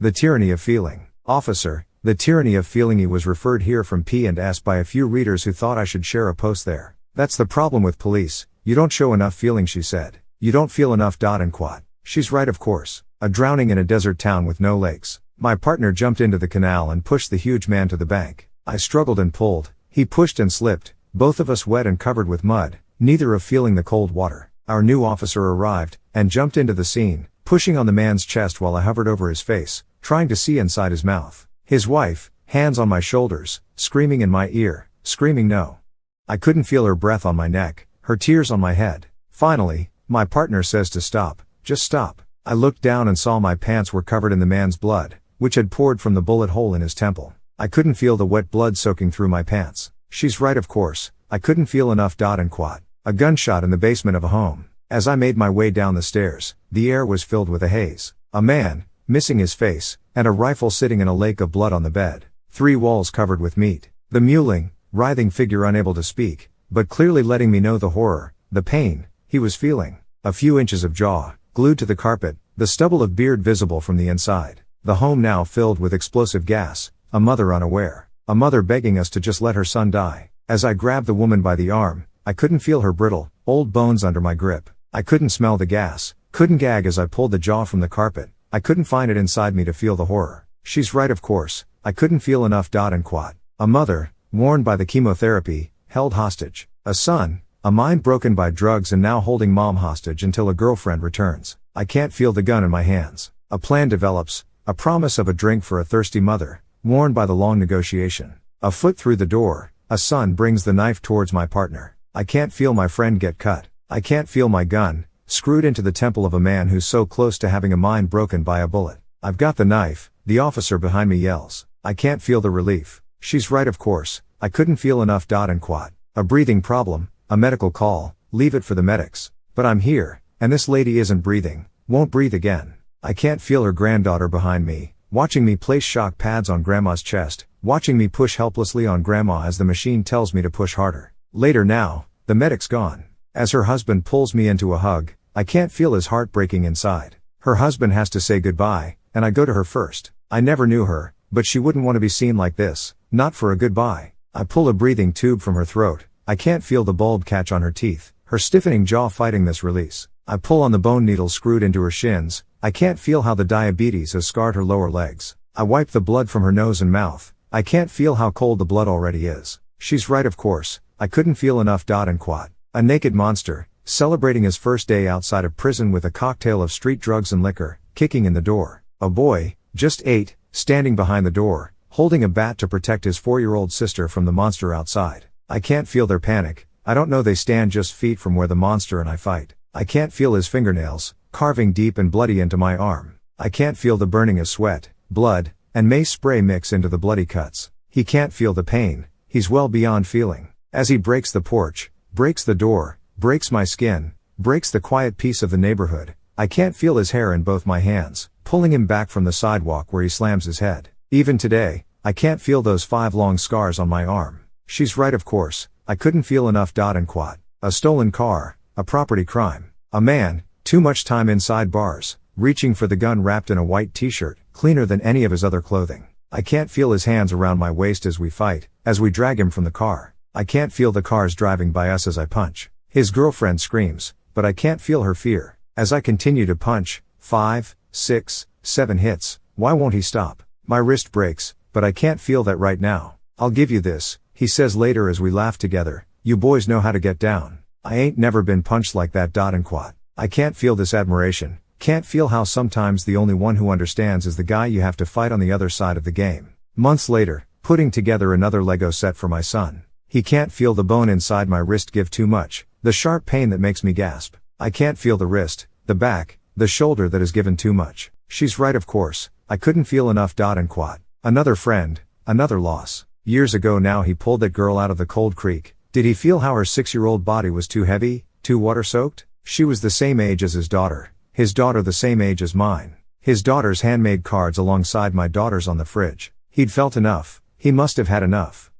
The Tyranny of Feeling. Officer, The Tyranny of Feeling. He was referred here from P&S by a few readers who thought I should share a post there. That's the problem with police, you don't show enough feeling, she said. You don't feel enough. And quad. She's right, of course. A drowning in a desert town with no lakes. My partner jumped into the canal and pushed the huge man to the bank. I struggled and pulled, he pushed and slipped, both of us wet and covered with mud, neither of feeling the cold water. Our new officer arrived, and jumped into the scene, pushing on the man's chest while I hovered over his face, trying to see inside his mouth. His wife, hands on my shoulders, screaming in my ear, screaming no. I couldn't feel her breath on my neck, her tears on my head. Finally, my partner says to stop, just stop. I looked down and saw my pants were covered in the man's blood, which had poured from the bullet hole in his temple. I couldn't feel the wet blood soaking through my pants. She's right, of course. I couldn't feel enough. And quad. A gunshot in the basement of a home. As I made my way down the stairs, the air was filled with a haze. A man, missing his face, and a rifle sitting in a lake of blood on the bed. 3 walls covered with meat. The mewling, writhing figure unable to speak, but clearly letting me know the horror, the pain, he was feeling. A few inches of jaw, glued to the carpet, the stubble of beard visible from the inside. The home now filled with explosive gas, a mother unaware. A mother begging us to just let her son die. As I grabbed the woman by the arm, I couldn't feel her brittle, old bones under my grip. I couldn't smell the gas, couldn't gag as I pulled the jaw from the carpet. I couldn't find it inside me to feel the horror. She's right, of course. I couldn't feel enough. And quad. A mother, worn by the chemotherapy, held hostage. A son, a mind broken by drugs and now holding mom hostage until a girlfriend returns. I can't feel the gun in my hands. A plan develops, a promise of a drink for a thirsty mother, worn by the long negotiation. A foot through the door, a son brings the knife towards my partner. I can't feel my friend get cut. I can't feel my gun, screwed into the temple of a man who's so close to having a mind broken by a bullet. I've got the knife, the officer behind me yells. I can't feel the relief. She's right, of course. I couldn't feel enough. And quad. A breathing problem, a medical call, leave it for the medics. But I'm here, and this lady isn't breathing, won't breathe again. I can't feel her granddaughter behind me, watching me place shock pads on grandma's chest, watching me push helplessly on grandma as the machine tells me to push harder. Later now, the medic's gone. As her husband pulls me into a hug, I can't feel his heart breaking inside. Her husband has to say goodbye, and I go to her first. I never knew her, but she wouldn't want to be seen like this, not for a goodbye. I pull a breathing tube from her throat. I can't feel the bulb catch on her teeth, her stiffening jaw fighting this release. I pull on the bone needle screwed into her shins. I can't feel how the diabetes has scarred her lower legs. I wipe the blood from her nose and mouth. I can't feel how cold the blood already is. She's right, of course. I couldn't feel enough. And quad. A naked monster, celebrating his first day outside of prison with a cocktail of street drugs and liquor, kicking in the door. A boy, just 8, standing behind the door, holding a bat to protect his 4-year-old sister from the monster outside. I can't feel their panic. I don't know they stand just feet from where the monster and I fight. I can't feel his fingernails, carving deep and bloody into my arm. I can't feel the burning of sweat, blood, and mace spray mix into the bloody cuts. He can't feel the pain. He's well beyond feeling. As he breaks the porch, breaks the door, breaks my skin, breaks the quiet peace of the neighborhood, I can't feel his hair in both my hands, pulling him back from the sidewalk where he slams his head. Even today, I can't feel those 5 long scars on my arm. She's right, of course. I couldn't feel enough. And quad. A stolen car, a property crime. A man, too much time inside bars, reaching for the gun wrapped in a white t-shirt, cleaner than any of his other clothing. I can't feel his hands around my waist as we fight, as we drag him from the car. I can't feel the cars driving by us as I punch. His girlfriend screams, but I can't feel her fear. As I continue to punch, 5, 6, 7 hits, why won't he stop? My wrist breaks, but I can't feel that right now. I'll give you this, he says later as we laugh together. You boys know how to get down. I ain't never been punched like that. And quad. I can't feel this admiration, can't feel how sometimes the only one who understands is the guy you have to fight on the other side of the game. Months later, putting together another Lego set for my son. He can't feel the bone inside my wrist give too much, the sharp pain that makes me gasp. I can't feel the wrist, the back, the shoulder that has given too much. She's right, of course. I couldn't feel enough. And quad. Another friend, another loss. Years ago now he pulled that girl out of the cold creek. Did he feel how her 6-year-old body was too heavy, too water-soaked? She was the same age as his daughter the same age as mine. His daughter's handmade cards alongside my daughter's on the fridge. He'd felt enough. He must have had enough.